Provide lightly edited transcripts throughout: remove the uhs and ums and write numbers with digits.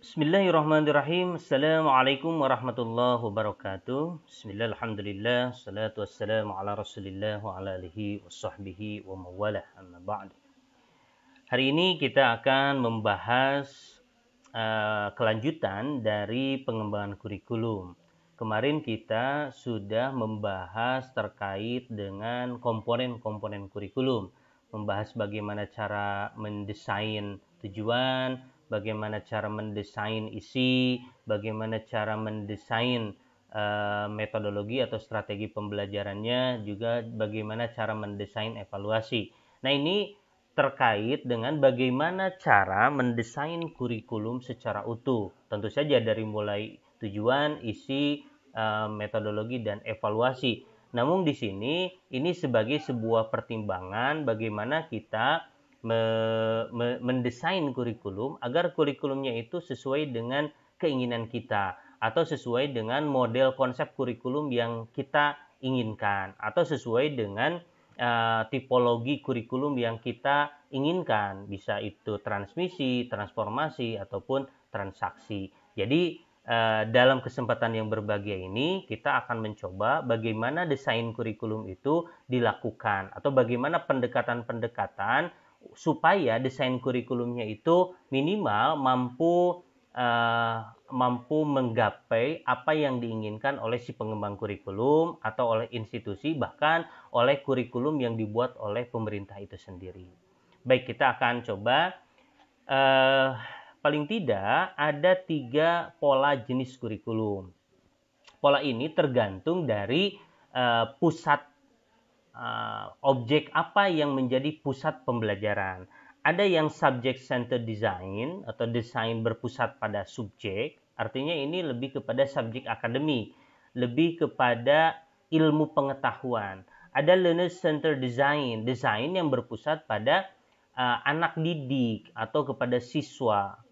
Bismillahirrahmanirrahim. Assalamualaikum warahmatullahi wabarakatuh. Bismillah, alhamdulillah, salatu wassalamu ala rasulillah wa ala alihi wa sahbihi wa mawalah, amma ba'd. Hari ini kita akan membahas kelanjutan dari pengembangan kurikulum. Kemarin kita sudah membahas terkait dengan komponen-komponen kurikulum. Membahas bagaimana cara mendesain tujuan, bagaimana cara mendesain isi, bagaimana cara mendesain metodologi atau strategi pembelajarannya, juga bagaimana cara mendesain evaluasi. Nah, ini terkait dengan bagaimana cara mendesain kurikulum secara utuh. Tentu saja dari mulai tujuan, isi, metodologi, dan evaluasi. Namun di sini ini sebagai sebuah pertimbangan bagaimana kita mendesain kurikulum agar kurikulumnya itu sesuai dengan keinginan kita atau sesuai dengan model konsep kurikulum yang kita inginkan atau sesuai dengan tipologi kurikulum yang kita inginkan, bisa itu transmisi, transformasi, ataupun transaksi. Jadi dalam kesempatan yang berbahagia ini kita akan mencoba bagaimana desain kurikulum itu dilakukan atau bagaimana pendekatan-pendekatan supaya desain kurikulumnya itu minimal mampu menggapai apa yang diinginkan oleh si pengembang kurikulum atau oleh institusi, bahkan oleh kurikulum yang dibuat oleh pemerintah itu sendiri. Baik, kita akan coba paling tidak ada 3 pola jenis kurikulum. Pola ini tergantung dari pusat objek apa yang menjadi pusat pembelajaran. Ada yang subject centered design atau desain berpusat pada subjek, artinya ini lebih kepada subjek akademik, lebih kepada ilmu pengetahuan. Ada learner centered design, desain yang berpusat pada anak didik atau kepada siswa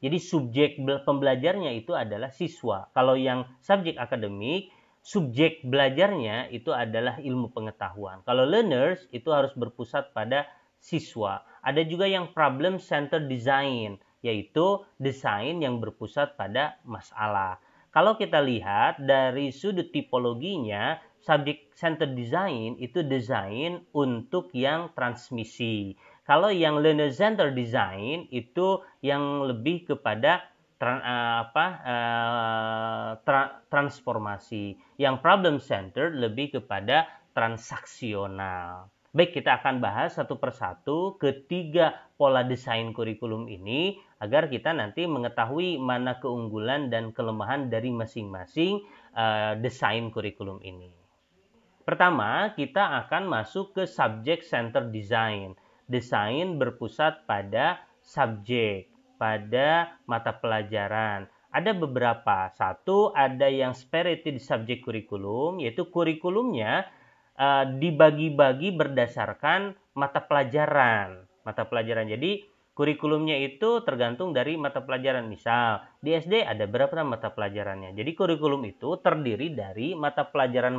jadi subjek pembelajarnya itu adalah siswa. Kalau yang subjek akademik, subjek belajarnya itu adalah ilmu pengetahuan. Kalau learners itu harus berpusat pada siswa. Ada juga yang problem centered design, yaitu desain yang berpusat pada masalah. Kalau kita lihat dari sudut tipologinya, subject centered design itu desain untuk yang transmisi. Kalau yang learner centered design itu yang lebih kepada transformasi. Yang problem centered lebih kepada transaksional. Baik, kita akan bahas satu persatu ketiga pola desain kurikulum ini agar kita nanti mengetahui mana keunggulan dan kelemahan dari masing-masing desain kurikulum ini. Pertama, kita akan masuk ke subject centered design. Desain berpusat pada subjek, pada mata pelajaran. Ada beberapa. Satu, ada yang spirited subject kurikulum, yaitu kurikulumnya dibagi-bagi berdasarkan mata pelajaran. Jadi kurikulumnya itu tergantung dari mata pelajaran. Misal, di SD ada berapa mata pelajarannya. Jadi kurikulum itu terdiri dari mata pelajaran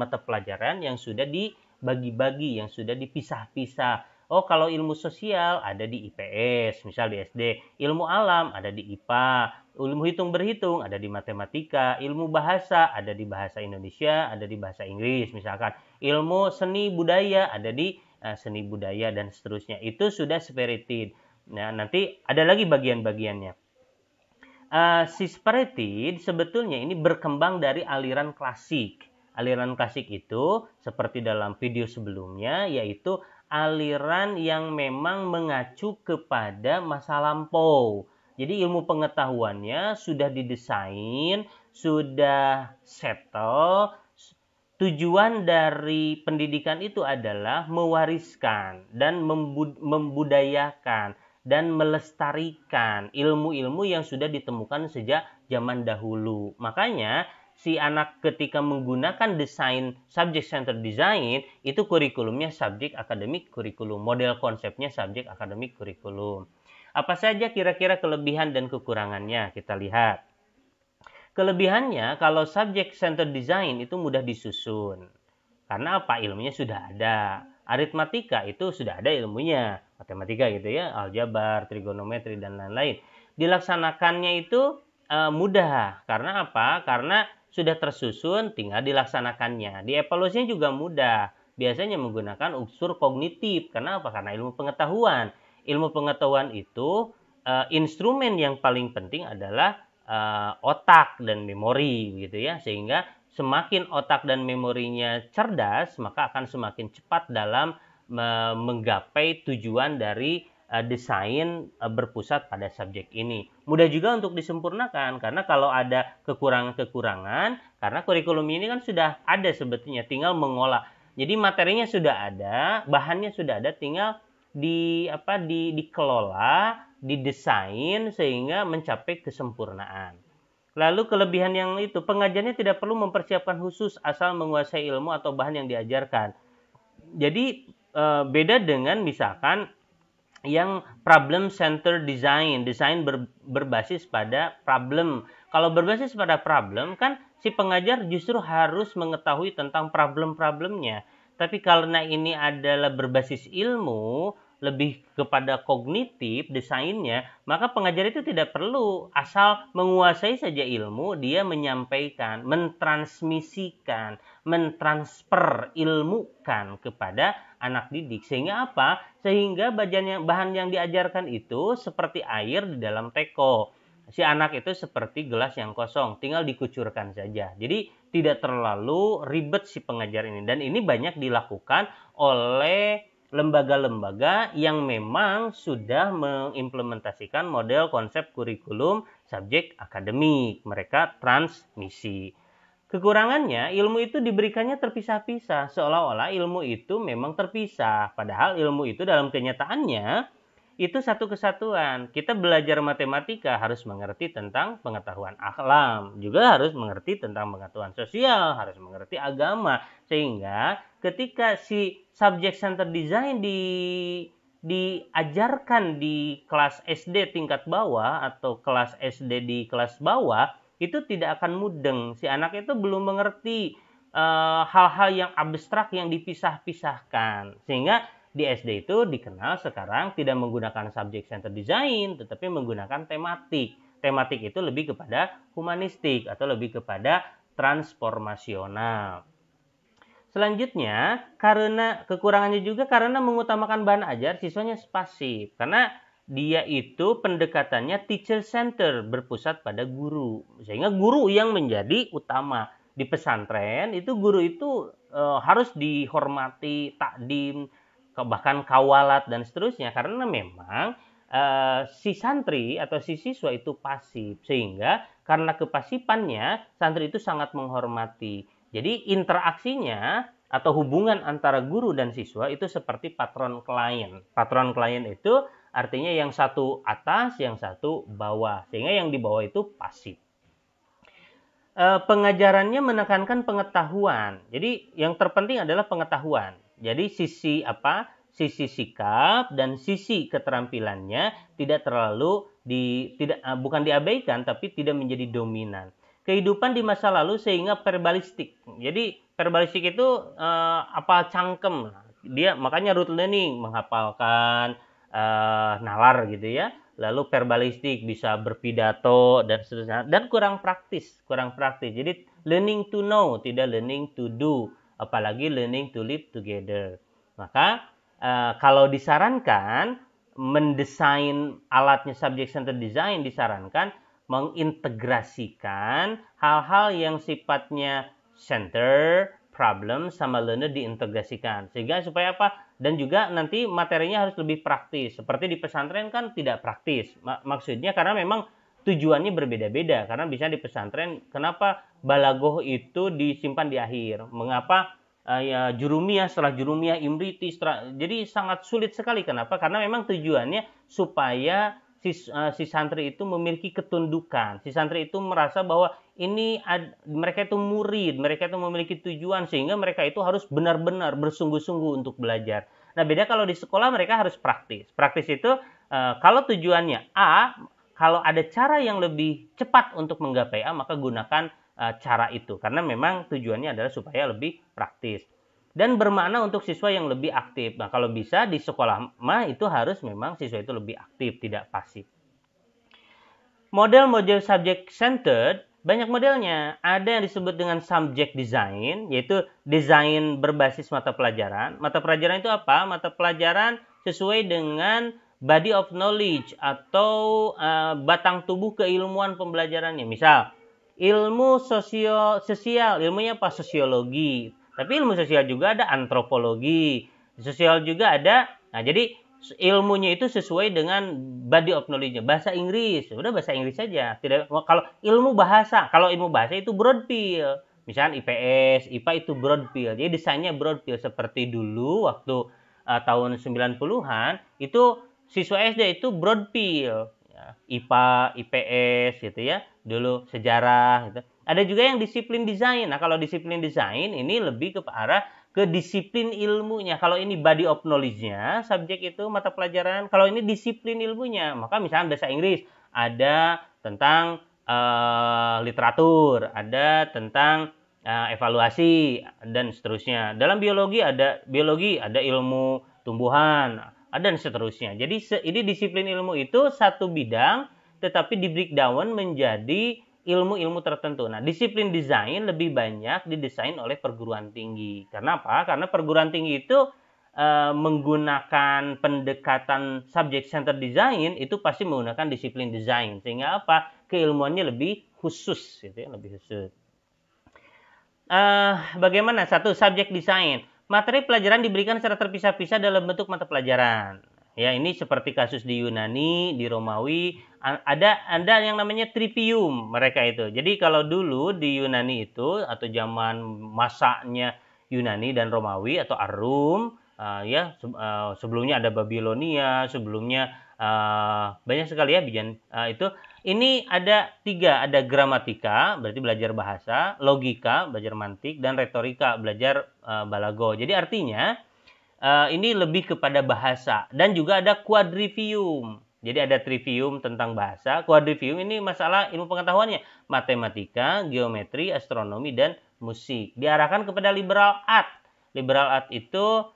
yang sudah dibagi-bagi, yang sudah dipisah-pisah. Oh, kalau ilmu sosial ada di IPS, misal di SD. Ilmu alam ada di IPA. Ilmu hitung-berhitung ada di matematika. Ilmu bahasa ada di bahasa Indonesia, ada di bahasa Inggris misalkan. Ilmu seni budaya ada di seni budaya dan seterusnya. Itu sudah spirited. Nah, nanti ada lagi bagian-bagiannya. Si spirited sebetulnya ini berkembang dari aliran klasik. Aliran klasik itu seperti dalam video sebelumnya, yaitu aliran yang memang mengacu kepada masa lampau. Jadi ilmu pengetahuannya sudah didesain, sudah settle. Tujuan dari pendidikan itu adalah mewariskan dan membudayakan dan melestarikan ilmu-ilmu yang sudah ditemukan sejak zaman dahulu. Makanya si anak ketika menggunakan desain subject centered design itu kurikulumnya subject academic kurikulum, model konsepnya subject academic kurikulum. Apa saja kira-kira kelebihan dan kekurangannya? Kita lihat. Kelebihannya kalau subject centered design itu mudah disusun. Karena apa? Ilmunya sudah ada. Aritmatika itu sudah ada ilmunya. Matematika gitu ya, aljabar, trigonometri, dan lain-lain. dilaksanakannya itu mudah. Karena apa? Karena sudah tersusun, tinggal dilaksanakannya. Dievaluasinya juga mudah. Biasanya menggunakan unsur kognitif. Karena apa? Karena ilmu pengetahuan. Ilmu pengetahuan itu instrumen yang paling penting adalah otak dan memori, gitu ya. Sehingga semakin otak dan memorinya cerdas, maka akan semakin cepat dalam menggapai tujuan dari desain berpusat pada subjek ini. Mudah juga untuk disempurnakan, karena kalau ada kekurangan-kekurangan, karena kurikulum ini kan sudah ada sebetulnya, tinggal mengolah. Jadi materinya sudah ada, bahannya sudah ada, tinggal dikelola, didesain sehingga mencapai kesempurnaan. Lalu kelebihan yang itu, pengajarnya tidak perlu mempersiapkan khusus asal menguasai ilmu atau bahan yang diajarkan. Jadi beda dengan misalkan yang problem center design berbasis pada problem. Kalau berbasis pada problem kan si pengajar justru harus mengetahui tentang problem-problemnya. Tapi karena ini adalah berbasis ilmu, lebih kepada kognitif desainnya, maka pengajar itu tidak perlu asal menguasai saja ilmu, dia menyampaikan, mentransmisikan, mentransfer ilmukan kepada anak didik. Sehingga apa? Sehingga bahan yang diajarkan itu seperti air di dalam teko. Si anak itu seperti gelas yang kosong, tinggal dikucurkan saja. Jadi tidak terlalu ribet si pengajar ini. Dan ini banyak dilakukan oleh lembaga-lembaga yang memang sudah mengimplementasikan model konsep kurikulum subjek akademik. Mereka transmisi. Kekurangannya, ilmu itu diberikannya terpisah-pisah, seolah-olah ilmu itu memang terpisah. Padahal ilmu itu dalam kenyataannya itu satu kesatuan. Kita belajar matematika harus mengerti tentang pengetahuan alam, juga harus mengerti tentang pengetahuan sosial, harus mengerti agama. Sehingga ketika si subject center design diajarkan di kelas SD tingkat bawah atau kelas SD di kelas bawah, itu tidak akan mudeng. Si anak itu belum mengerti hal-hal yang abstrak yang dipisah-pisahkan. Sehingga di SD itu dikenal sekarang tidak menggunakan subject center design, tetapi menggunakan tematik. Tematik itu lebih kepada humanistik atau lebih kepada transformasional. Selanjutnya, karena kekurangannya juga karena mengutamakan bahan ajar, siswanya pasif. Karena dia itu pendekatannya teacher center, berpusat pada guru. Sehingga guru yang menjadi utama. Di pesantren itu guru itu harus dihormati, takdim, bahkan kawalat dan seterusnya. Karena memang si santri atau si siswa itu pasif. Sehingga karena kepasifannya, santri itu sangat menghormati. Jadi interaksinya atau hubungan antara guru dan siswa itu seperti patron klien. Patron klien itu artinya yang satu atas, yang satu bawah. Sehingga yang di bawah itu pasif. Pengajarannya menekankan pengetahuan. Jadi yang terpenting adalah pengetahuan. Jadi sisi sikap dan sisi keterampilannya tidak terlalu bukan diabaikan, tapi tidak menjadi dominan. Kehidupan di masa lalu sehingga verbalistik. Jadi verbalistik itu apa cangkem. Dia makanya rote learning, menghafalkan nalar gitu ya. Lalu verbalistik bisa berpidato dan seterusnya, dan kurang praktis. Jadi learning to know, tidak learning to do, apalagi learning to live together. Maka kalau disarankan mendesain alatnya subject center design, disarankan mengintegrasikan hal-hal yang sifatnya center, problem, sama learner diintegrasikan. Sehingga supaya apa? Dan juga nanti materinya harus lebih praktis. Seperti di pesantren kan tidak praktis. Maksudnya karena memang tujuannya berbeda-beda. Karena bisa di pesantren, kenapa balagoh itu disimpan di akhir? Mengapa jurumiyah, setelah jurumiyah, imriti, jadi sangat sulit sekali. Kenapa? Karena memang tujuannya supaya si santri itu memiliki ketundukan. Si santri itu merasa bahwa mereka itu murid, mereka itu memiliki tujuan, sehingga mereka itu harus benar-benar bersungguh-sungguh untuk belajar. Nah, beda kalau di sekolah mereka harus praktis. Praktis itu kalau tujuannya A, kalau ada cara yang lebih cepat untuk menggapai A, maka gunakan cara itu. Karena memang tujuannya adalah supaya lebih praktis. Dan bermakna untuk siswa yang lebih aktif. Nah, kalau bisa di sekolah mah itu harus memang siswa itu lebih aktif, tidak pasif. Model-model subject centered banyak modelnya. Ada yang disebut dengan subject design, yaitu desain berbasis mata pelajaran. Mata pelajaran itu apa? Mata pelajaran sesuai dengan body of knowledge atau batang tubuh keilmuan pembelajarannya. Misal, ilmu sosial, ilmunya apa? Sosiologi. Tapi ilmu sosial juga ada antropologi. Sosial juga ada. Nah, jadi ilmunya itu sesuai dengan body of knowledge-nya. Bahasa Inggris, udah bahasa Inggris saja. Tidak, kalau ilmu bahasa itu broad field. Misalnya IPS, IPA itu broad field. Jadi desainnya broad field seperti dulu waktu tahun 90-an itu siswa SD itu broad field. Ya, IPA, IPS gitu ya. Dulu sejarah gitu. Ada juga yang disiplin desain. Nah, kalau disiplin desain ini lebih ke arah ke disiplin ilmunya. Kalau ini body of knowledge-nya, subjek itu mata pelajaran. Kalau ini disiplin ilmunya, maka misalnya bahasa Inggris ada tentang literatur, ada tentang evaluasi dan seterusnya. Dalam biologi ada ilmu tumbuhan, dan seterusnya. Jadi ini disiplin ilmu itu satu bidang, tetapi di breakdown menjadi ilmu-ilmu tertentu. Nah, disiplin desain lebih banyak didesain oleh perguruan tinggi. Karena apa? Karena perguruan tinggi itu menggunakan pendekatan subject center design itu pasti menggunakan disiplin desain. Sehingga apa? Keilmuannya lebih khusus, gitu ya, lebih khusus. Bagaimana? Satu, subject design. Materi pelajaran diberikan secara terpisah-pisah dalam bentuk mata pelajaran. Ya, ini seperti kasus di Yunani, di Romawi, ada yang namanya trivium mereka itu. Jadi kalau dulu di Yunani itu atau zaman masanya Yunani dan Romawi atau Arum, sebelumnya ada Babilonia, sebelumnya banyak sekali ya itu. Ini ada 3, ada gramatika, berarti belajar bahasa, logika, belajar mantik, dan retorika, belajar balago. Jadi artinya ini lebih kepada bahasa, dan juga ada quadrivium. Jadi ada trivium tentang bahasa, quadrivium ini masalah ilmu pengetahuannya, matematika, geometri, astronomi, dan musik. Diarahkan kepada liberal art. Liberal art itu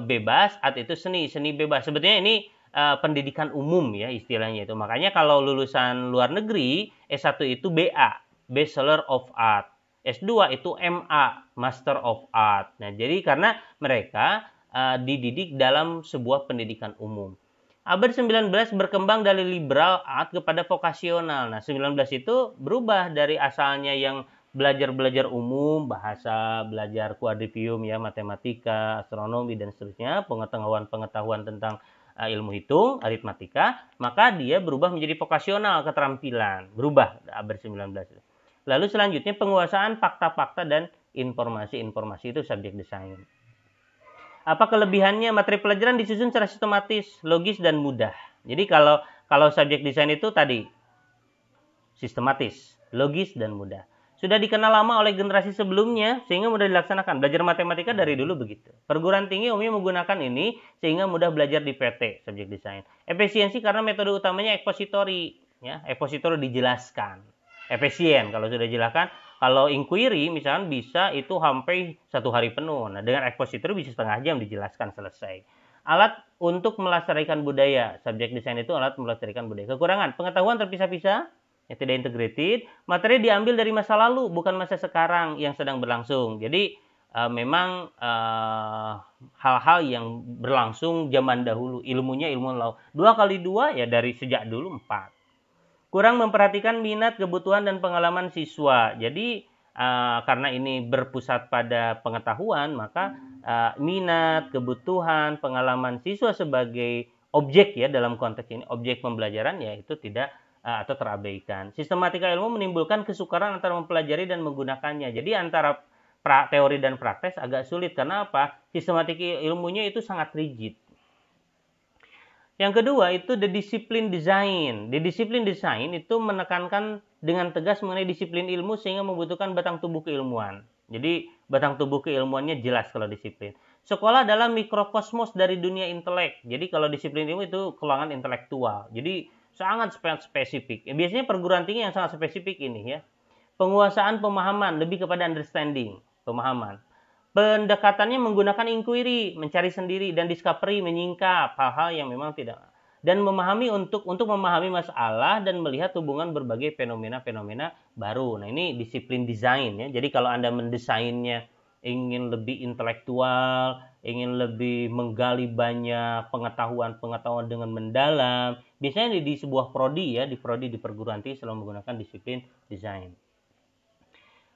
bebas, art itu seni bebas. Sebetulnya ini pendidikan umum ya istilahnya itu. Makanya kalau lulusan luar negeri, S1 itu BA, Bachelor of Art. S2 itu MA, Master of Art. Nah, jadi karena mereka dididik dalam sebuah pendidikan umum. Abad 19 berkembang dari liberal art kepada vokasional. Nah, 19 itu berubah dari asalnya yang belajar umum, bahasa, belajar quadrivium ya, matematika, astronomi, dan seterusnya, pengetahuan tentang ilmu hitung, aritmatika, maka dia berubah menjadi vokasional, keterampilan. Berubah abad 19. Lalu selanjutnya penguasaan fakta-fakta dan informasi-informasi itu subjek desain. Apa kelebihannya? Materi pelajaran disusun secara sistematis, logis, dan mudah. Jadi kalau subjek desain itu tadi sistematis, logis, dan mudah. Sudah dikenal lama oleh generasi sebelumnya sehingga mudah dilaksanakan. Belajar matematika dari dulu begitu. Perguruan tinggi umumnya menggunakan ini sehingga mudah belajar di PT, subjek desain. Efisiensi karena metode utamanya expository, ya, expository dijelaskan. Efisien kalau sudah dijelaskan. Kalau inquiry misalnya bisa itu sampai 1 hari penuh. Nah, dengan expository bisa setengah jam dijelaskan selesai. Alat untuk melestarikan budaya. Subjek desain itu alat melestarikan budaya. Kekurangan, pengetahuan terpisah-pisah, yang tidak integrated. Materi diambil dari masa lalu, bukan masa sekarang yang sedang berlangsung. Jadi memang hal-hal yang berlangsung zaman dahulu. Ilmunya ilmu lalu. 2 kali 2 ya dari sejak dulu 4. Kurang memperhatikan minat, kebutuhan, dan pengalaman siswa. Jadi karena ini berpusat pada pengetahuan, maka minat, kebutuhan, pengalaman siswa sebagai objek ya dalam konteks ini, objek pembelajaran ya itu tidak atau terabaikan. Sistematika ilmu menimbulkan kesukaran antara mempelajari dan menggunakannya. Jadi antara teori dan praktek agak sulit. Karena apa? Sistematika ilmunya itu sangat rigid. Yang kedua itu the discipline design. The discipline design itu menekankan dengan tegas mengenai disiplin ilmu sehingga membutuhkan batang tubuh keilmuan. Jadi batang tubuh keilmuannya jelas kalau disiplin. Sekolah adalah mikrokosmos dari dunia intelek. Jadi kalau disiplin ilmu itu keuangan intelektual. Jadi sangat spesifik. Biasanya perguruan tinggi yang sangat spesifik ini ya. Penguasaan pemahaman lebih kepada understanding, pemahaman. Pendekatannya menggunakan inquiry, mencari sendiri, dan discovery, menyingkap hal-hal yang memang tidak. dan memahami untuk memahami masalah dan melihat hubungan berbagai fenomena-fenomena baru. Nah, ini disiplin desain ya. Jadi kalau Anda mendesainnya ingin lebih intelektual, ingin lebih menggali banyak pengetahuan dengan mendalam, biasanya di sebuah prodi ya, di perguruan tinggi selalu menggunakan disiplin desain.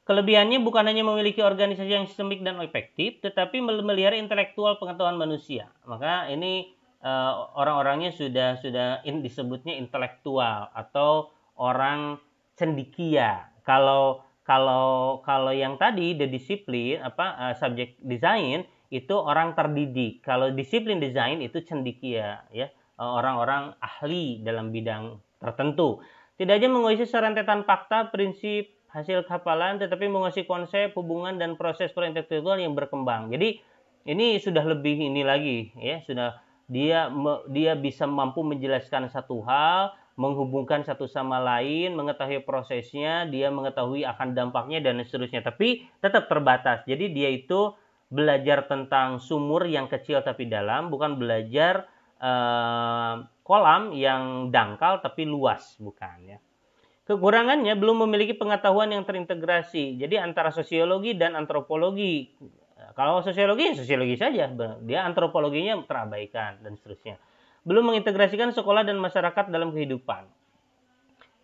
Kelebihannya bukan hanya memiliki organisasi yang sistemik dan efektif, tetapi melihara intelektual pengetahuan manusia. Maka ini orang-orangnya sudah disebutnya intelektual atau orang cendikia. Kalau yang tadi the disiplin subject design itu orang terdidik. Kalau disiplin desain itu cendikia ya, orang-orang ahli dalam bidang tertentu. Tidak aja menguasai serentetan fakta, prinsip, hasil hafalan, tetapi menguasai konsep, hubungan, dan proses perintelektual yang berkembang. Jadi ini sudah lebih ini lagi ya, sudah dia bisa mampu menjelaskan satu hal, menghubungkan satu sama lain, mengetahui prosesnya, dia mengetahui akan dampaknya dan seterusnya. Tapi tetap terbatas. Jadi dia itu belajar tentang sumur yang kecil tapi dalam, bukan belajar kolam yang dangkal tapi luas, bukan ya. Kekurangannya belum memiliki pengetahuan yang terintegrasi. Jadi antara sosiologi dan antropologi. Kalau sosiologi saja, dia antropologinya terabaikan dan seterusnya. Belum mengintegrasikan sekolah dan masyarakat dalam kehidupan.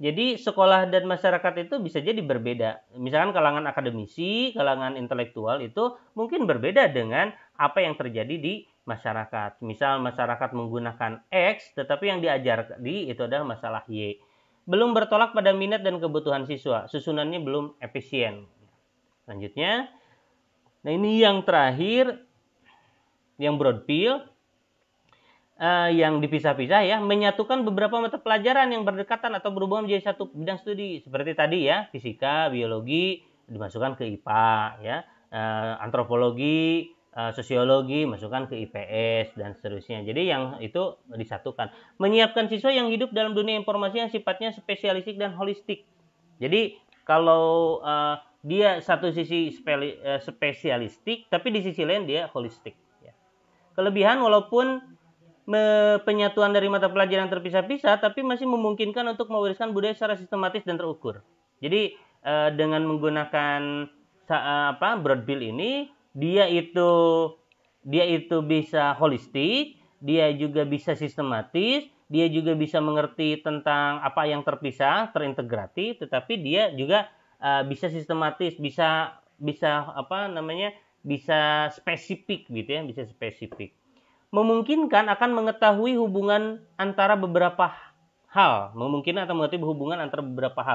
Jadi sekolah dan masyarakat itu bisa jadi berbeda. Misalkan kalangan akademisi, kalangan intelektual itu mungkin berbeda dengan apa yang terjadi di masyarakat. Misal masyarakat menggunakan X, tetapi yang diajar itu adalah masalah Y. Belum bertolak pada minat dan kebutuhan siswa. Susunannya belum efisien. Selanjutnya, nah ini yang terakhir, yang broadfield, yang dipisah-pisah ya, menyatukan beberapa mata pelajaran yang berdekatan atau berhubungan menjadi satu bidang studi. Seperti tadi ya, fisika, biologi dimasukkan ke IPA ya, antropologi, sosiologi masukkan ke IPS dan seterusnya. Jadi yang itu disatukan. Menyiapkan siswa yang hidup dalam dunia informasi yang sifatnya spesialistik dan holistik. Jadi kalau dia satu sisi spesialistik, tapi di sisi lain dia holistik. Ya. Kelebihan walaupun penyatuan dari mata pelajaran yang terpisah-pisah, tapi masih memungkinkan untuk mewariskan budaya secara sistematis dan terukur. Jadi dengan menggunakan broadfield ini, dia itu bisa holistik, dia juga bisa sistematis, dia juga bisa mengerti tentang apa yang terpisah, terintegratif, tetapi dia juga bisa sistematis, bisa spesifik gitu ya, bisa spesifik. Memungkinkan akan mengetahui hubungan antara beberapa hal,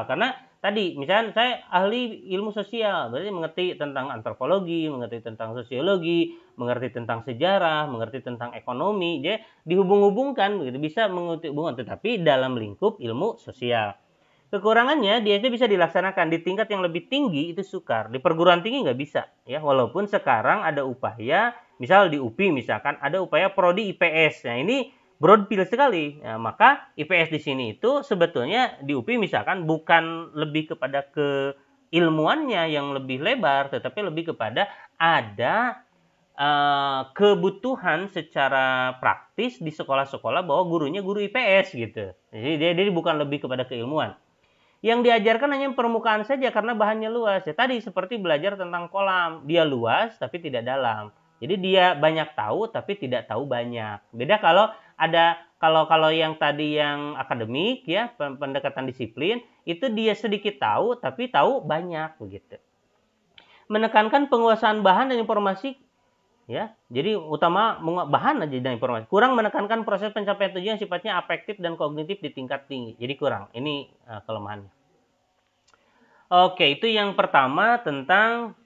karena tadi misalnya saya ahli ilmu sosial, berarti mengerti tentang antropologi, mengerti tentang sosiologi, mengerti tentang sejarah, mengerti tentang ekonomi, jadi dihubung-hubungkan begitu, bisa mengerti hubungan, tetapi dalam lingkup ilmu sosial. Kekurangannya dia itu bisa dilaksanakan di tingkat yang lebih tinggi itu sukar, di perguruan tinggi nggak bisa ya, walaupun sekarang ada upaya, misal di UPI misalkan ada upaya prodi IPS. Nah ini broadfield sekali. Nah, maka IPS di sini itu sebetulnya di UPI misalkan bukan lebih kepada keilmuannya yang lebih lebar, tetapi lebih kepada ada kebutuhan secara praktis di sekolah-sekolah bahwa gurunya guru IPS gitu. Jadi dia bukan lebih kepada keilmuan. Yang diajarkan hanya permukaan saja karena bahannya luas. Ya tadi seperti belajar tentang kolam, dia luas tapi tidak dalam. Jadi dia banyak tahu tapi tidak tahu banyak. Beda kalau yang tadi yang akademik ya, pendekatan disiplin, itu dia sedikit tahu tapi tahu banyak begitu. Menekankan penguasaan bahan dan informasi ya. Jadi utama bahan aja dan informasi. Kurang menekankan proses pencapaian tujuan yang sifatnya afektif dan kognitif di tingkat tinggi. Jadi kurang. Ini kelemahannya. Oke, itu yang pertama tentang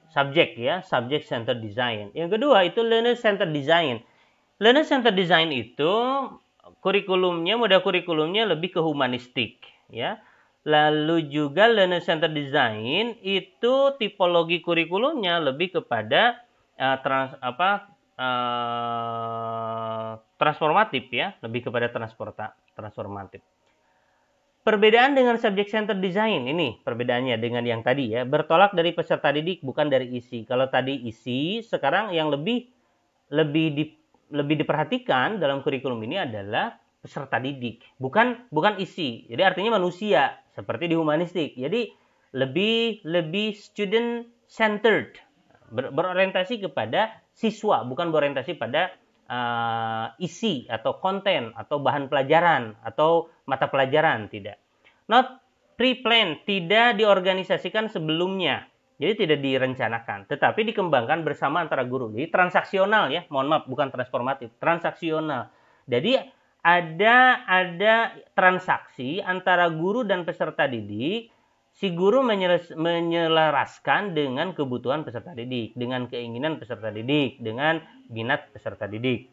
subjek ya, subject centered design. Yang kedua itu learner centered design. Learner centered design itu model kurikulumnya lebih ke humanistik ya. Lalu juga learner centered design itu tipologi kurikulumnya lebih kepada transformatif ya, lebih kepada transformatif. Perbedaan dengan subject centered design, ini perbedaannya dengan yang tadi ya, bertolak dari peserta didik bukan dari isi. Kalau tadi isi, sekarang yang lebih lebih diperhatikan dalam kurikulum ini adalah peserta didik, bukan isi. Jadi artinya manusia seperti di humanistik. Jadi lebih student centered, berorientasi kepada siswa, bukan berorientasi pada isi atau konten atau bahan pelajaran atau mata pelajaran, tidak. Not pre-planned, tidak diorganisasikan sebelumnya. Jadi tidak direncanakan, tetapi dikembangkan bersama antara guru. Jadi transaksional ya, mohon maaf, bukan transformatif, transaksional. Jadi ada transaksi antara guru dan peserta didik. Si guru menyelaraskan dengan kebutuhan peserta didik, dengan keinginan peserta didik, dengan minat peserta didik.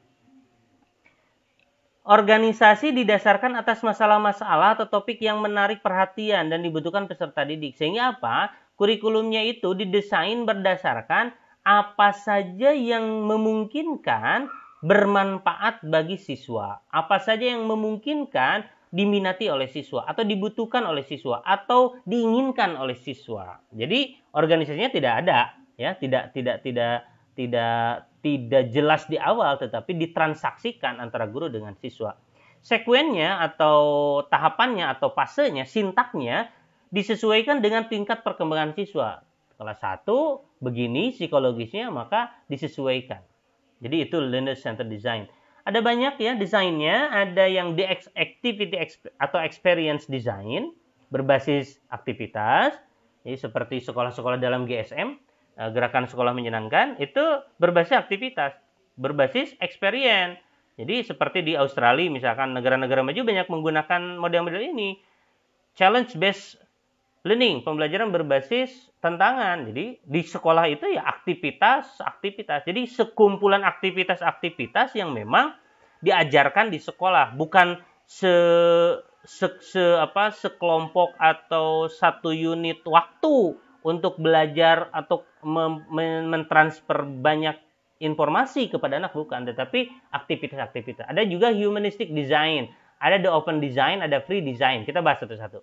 Organisasi didasarkan atas masalah-masalah atau topik yang menarik perhatian dan dibutuhkan peserta didik. Sehingga apa? Kurikulumnya itu didesain berdasarkan apa saja yang memungkinkan bermanfaat bagi siswa. Apa saja yang memungkinkan diminati oleh siswa atau dibutuhkan oleh siswa atau diinginkan oleh siswa. Jadi organisasinya tidak ada, ya, tidak jelas di awal, tetapi ditransaksikan antara guru dengan siswa. Sekuennya atau tahapannya atau fasenya, sintaknya disesuaikan dengan tingkat perkembangan siswa. Kelas 1 begini psikologisnya, maka disesuaikan. Jadi itu learner centered design. Ada banyak ya desainnya, ada yang di activity atau experience design berbasis aktivitas. Jadi seperti sekolah-sekolah dalam GSM, gerakan sekolah menyenangkan, itu berbasis aktivitas, berbasis experience. Jadi seperti di Australia misalkan, negara-negara maju banyak menggunakan model-model ini. Challenge based learning, pembelajaran berbasis tantangan. Jadi di sekolah itu ya aktivitas. Jadi sekumpulan aktivitas yang memang diajarkan di sekolah, bukan sekelompok atau satu unit waktu untuk belajar atau mentransfer banyak informasi kepada anak, bukan, tetapi aktivitas. Ada juga humanistic design, ada the open design, ada free design. Kita bahas satu-satu.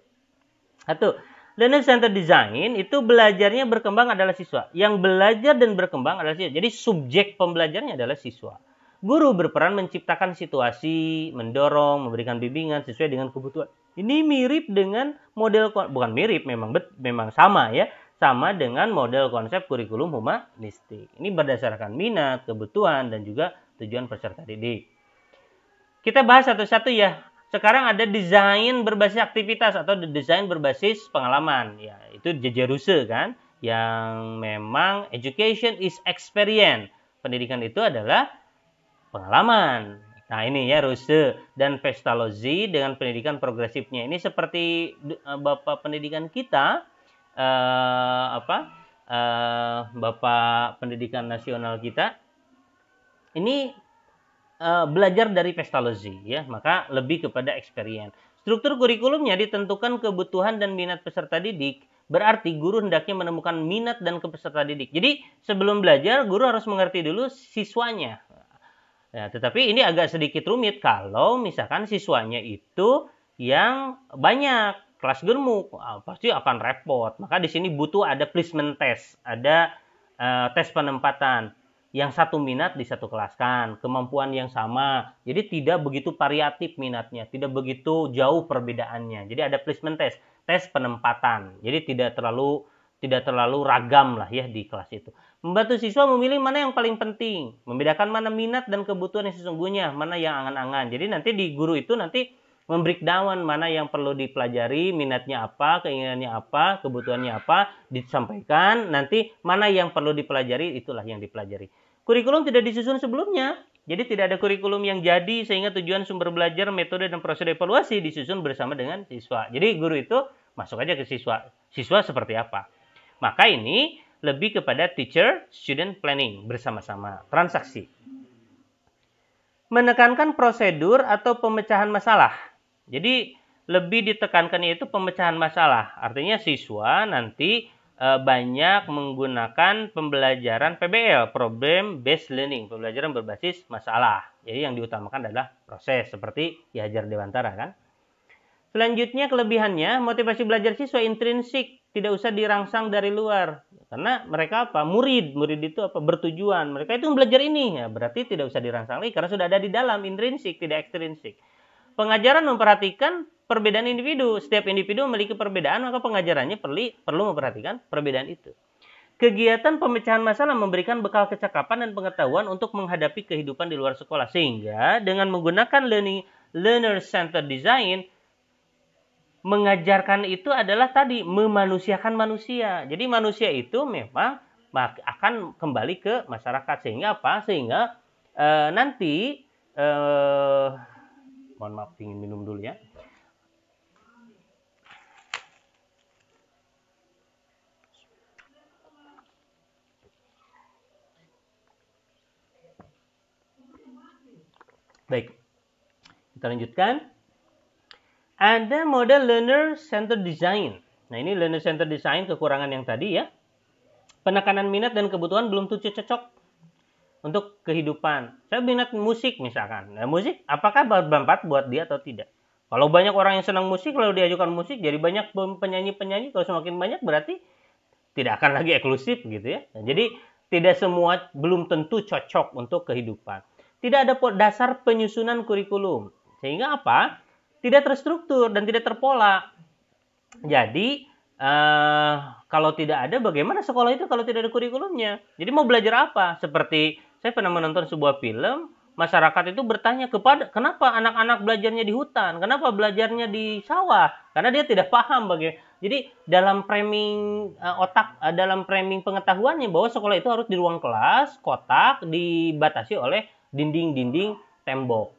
Learner centered design itu belajarnya berkembang adalah siswa. Yang belajar dan berkembang adalah siswa. Jadi subjek pembelajarnya adalah siswa. Guru berperan menciptakan situasi, mendorong, memberikan bimbingan sesuai dengan kebutuhan. Ini mirip dengan model, bukan mirip, memang sama ya. Sama dengan model konsep kurikulum humanistik. Ini berdasarkan minat, kebutuhan, dan juga tujuan peserta didik. Kita bahas satu-satu ya. Sekarang ada desain berbasis aktivitas atau desain berbasis pengalaman. Ya, itu J.J. Ruse kan, yang memang education is experience. Pendidikan itu adalah pengalaman. Nah, ini ya Ruse dan Pestalozzi dengan pendidikan progresifnya. Ini seperti Bapak pendidikan kita, Bapak pendidikan nasional kita. Ini belajar dari Pestalozzi ya, maka lebih kepada experience. Struktur kurikulumnya ditentukan kebutuhan dan minat peserta didik, berarti guru hendaknya menemukan minat dan peserta didik. Jadi sebelum belajar guru harus mengerti dulu siswanya. Ya, tetapi ini agak sedikit rumit kalau misalkan siswanya itu yang banyak, kelas gemuk, pasti akan repot. Maka di sini butuh ada placement test, ada tes penempatan. Yang satu minat di satu kelas kan, kemampuan yang sama. Jadi tidak begitu variatif minatnya, tidak begitu jauh perbedaannya. Jadi ada placement test, tes penempatan. Jadi tidak terlalu ragam lah ya di kelas itu. Membantu siswa memilih mana yang paling penting, membedakan mana minat dan kebutuhan yang sesungguhnya, mana yang angan-angan. Jadi nanti di guru itu nanti membreakdown mana yang perlu dipelajari, minatnya apa, keinginannya apa, kebutuhannya apa, disampaikan. Nanti mana yang perlu dipelajari, itulah yang dipelajari. Kurikulum tidak disusun sebelumnya. Jadi tidak ada kurikulum yang jadi sehingga tujuan sumber belajar, metode, dan prosedur evaluasi disusun bersama dengan siswa. Jadi guru itu masuk aja ke siswa. Siswa seperti apa? Maka ini lebih kepada teacher-student planning bersama-sama, transaksi. Menekankan prosedur atau pemecahan masalah. Jadi lebih ditekankan yaitu pemecahan masalah. Artinya siswa nanti banyak menggunakan pembelajaran PBL, problem based learning, pembelajaran berbasis masalah. Jadi yang diutamakan adalah proses seperti Ki Hajar Dewantara kan. Selanjutnya kelebihannya, motivasi belajar siswa intrinsik tidak usah dirangsang dari luar. Karena mereka apa? Murid itu apa? Bertujuan. Mereka itu belajar ini, ya berarti tidak usah dirangsang lagi karena sudah ada di dalam, intrinsik, tidak ekstrinsik. Pengajaran memperhatikan perbedaan individu. Setiap individu memiliki perbedaan, maka pengajarannya perlu memperhatikan perbedaan itu. Kegiatan pemecahan masalah memberikan bekal kecakapan dan pengetahuan untuk menghadapi kehidupan di luar sekolah. Sehingga dengan menggunakan learner-centered design, mengajarkan itu adalah tadi memanusiakan manusia. Jadi manusia itu memang akan kembali ke masyarakat. Sehingga apa? Sehingga nanti mohon maaf, ingin minum dulu ya. Baik, kita lanjutkan. Ada model learner-centered design. Nah, ini learner-centered design kekurangan yang tadi ya. Penekanan minat dan kebutuhan belum tentu cocok untuk kehidupan. Saya minat musik misalkan. Nah, musik apakah bermanfaat buat dia atau tidak? Kalau banyak orang yang senang musik lalu diajukan musik, jadi banyak penyanyi-penyanyi. Kalau semakin banyak berarti tidak akan lagi eksklusif gitu ya. Nah, jadi tidak semua belum tentu cocok untuk kehidupan. Tidak ada dasar penyusunan kurikulum. Sehingga apa? Tidak terstruktur dan tidak terpola. Jadi kalau tidak ada, bagaimana sekolah itu kalau tidak ada kurikulumnya? Jadi mau belajar apa? Seperti saya pernah menonton sebuah film, masyarakat itu bertanya kenapa anak-anak belajarnya di hutan, kenapa belajarnya di sawah? Karena dia tidak paham bagaimana. Jadi dalam framing dalam framing pengetahuannya bahwa sekolah itu harus di ruang kelas, kotak, dibatasi oleh dinding-dinding tembok.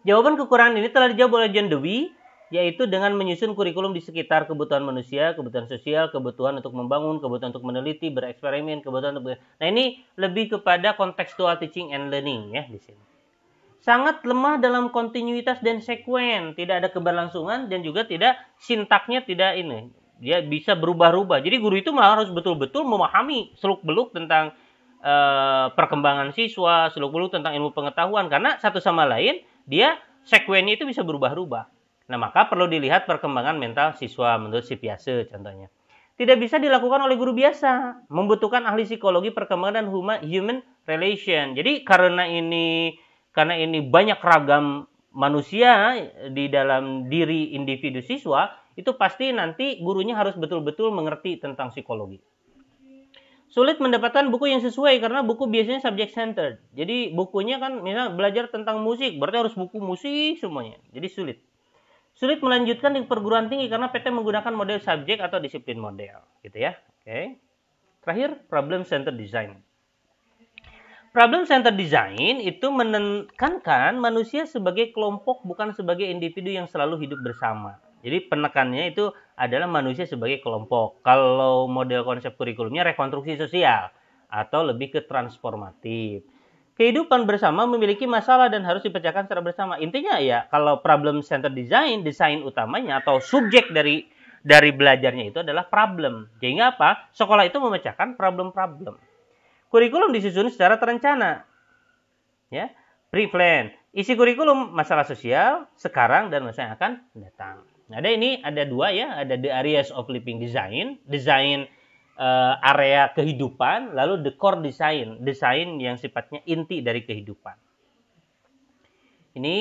Jawaban kekurangan ini telah dijawab oleh John Dewey, yaitu dengan menyusun kurikulum di sekitar kebutuhan manusia, kebutuhan sosial, kebutuhan untuk membangun, kebutuhan untuk meneliti, bereksperimen, kebutuhan untuk... Nah, ini lebih kepada contextual teaching and learning ya di sini. Sangat lemah dalam kontinuitas dan sekuen, tidak ada keberlangsungan dan juga tidak sintaknya tidak ini. Dia bisa berubah-ubah. Jadi guru itu malah harus betul-betul memahami seluk-beluk tentang perkembangan siswa, seluk-beluk tentang ilmu pengetahuan, karena satu sama lain dia sekuennya itu bisa berubah-ubah. Nah, maka perlu dilihat perkembangan mental siswa menurut si Piaget contohnya. Tidak bisa dilakukan oleh guru biasa, membutuhkan ahli psikologi perkembangan dan human relation. Jadi karena ini banyak ragam manusia di dalam diri individu siswa, itu pasti nanti gurunya harus betul-betul mengerti tentang psikologi. Sulit mendapatkan buku yang sesuai karena buku biasanya subject centered. Jadi bukunya kan misalnya belajar tentang musik, berarti harus buku musik semuanya. Jadi sulit. Sulit melanjutkan di perguruan tinggi karena PT menggunakan model subjek atau disiplin model, gitu ya. Oke. Terakhir, problem centered design. Problem centered design itu menekankan manusia sebagai kelompok bukan sebagai individu yang selalu hidup bersama. Jadi penekannya itu adalah manusia sebagai kelompok. Kalau model konsep kurikulumnya rekonstruksi sosial atau lebih ke transformatif. Kehidupan bersama memiliki masalah dan harus dipecahkan secara bersama. Intinya ya, kalau problem centered design, desain utamanya atau subjek dari belajarnya itu adalah problem. Sehingga apa? Sekolah itu memecahkan problem-problem. Kurikulum disusun secara terencana. Ya, pre-plan. Isi kurikulum masalah sosial sekarang dan masa yang akan datang. Ada dua ya, ada the areas of living design, desain area kehidupan, lalu the core design, desain yang sifatnya inti dari kehidupan. Ini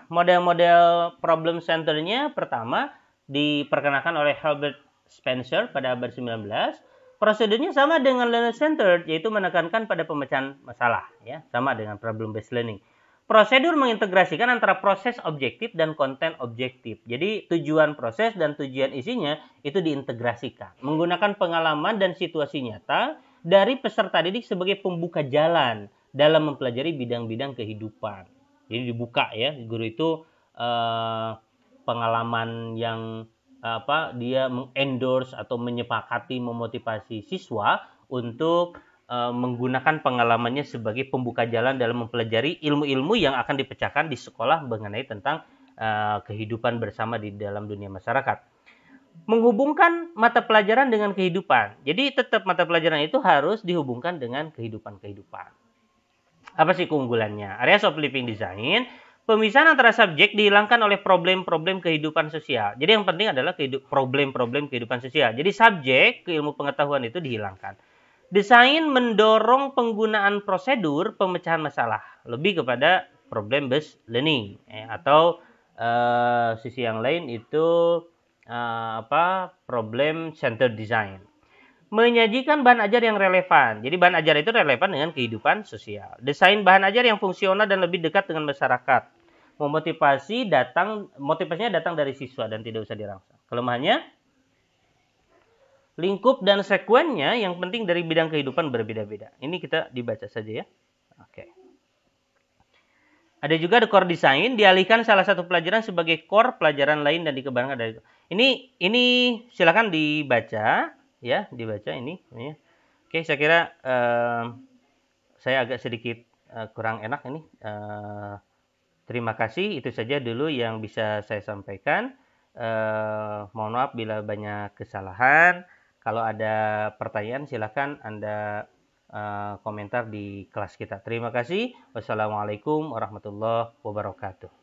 model-model problem centernya pertama diperkenalkan oleh Herbert Spencer pada abad 19. Prosedurnya sama dengan learner centered, yaitu menekankan pada pemecahan masalah, ya, sama dengan problem based learning. Prosedur mengintegrasikan antara proses objektif dan konten objektif. Jadi tujuan proses dan tujuan isinya itu diintegrasikan. Menggunakan pengalaman dan situasi nyata dari peserta didik sebagai pembuka jalan dalam mempelajari bidang-bidang kehidupan. Jadi dibuka ya, guru itu pengalaman yang dia mengendorse atau menyepakati, memotivasi siswa untuk menggunakan pengalamannya sebagai pembuka jalan dalam mempelajari ilmu-ilmu yang akan dipecahkan di sekolah mengenai tentang kehidupan bersama di dalam dunia masyarakat. Menghubungkan mata pelajaran dengan kehidupan. Jadi tetap mata pelajaran itu harus dihubungkan dengan kehidupan-kehidupan. Apa sih keunggulannya? Areas of Living Design Pemisahan antara subjek dihilangkan oleh problem-problem kehidupan sosial. Jadi yang penting adalah problem-problem kehidupan sosial. Jadi subjek ke ilmu pengetahuan itu dihilangkan. Desain mendorong penggunaan prosedur pemecahan masalah, lebih kepada problem based learning, atau sisi yang lain itu problem center design. Menyajikan bahan ajar yang relevan. Jadi bahan ajar itu relevan dengan kehidupan sosial. Desain bahan ajar yang fungsional dan lebih dekat dengan masyarakat. Motivasinya datang dari siswa dan tidak usah dirangsang. Kelemahannya, lingkup dan sekuennya yang penting dari bidang kehidupan berbeda-beda. Ini kita dibaca saja ya. Oke. Ada juga core design, dialihkan salah satu pelajaran sebagai core pelajaran lain dan dikembangkan dari itu. Ini silakan dibaca ya, dibaca ini. Oke, saya kira saya agak sedikit kurang enak ini. Terima kasih, itu saja dulu yang bisa saya sampaikan. Mohon maaf bila banyak kesalahan. Kalau ada pertanyaan silakan Anda komentar di kelas kita. Terima kasih. Wassalamualaikum warahmatullahi wabarakatuh.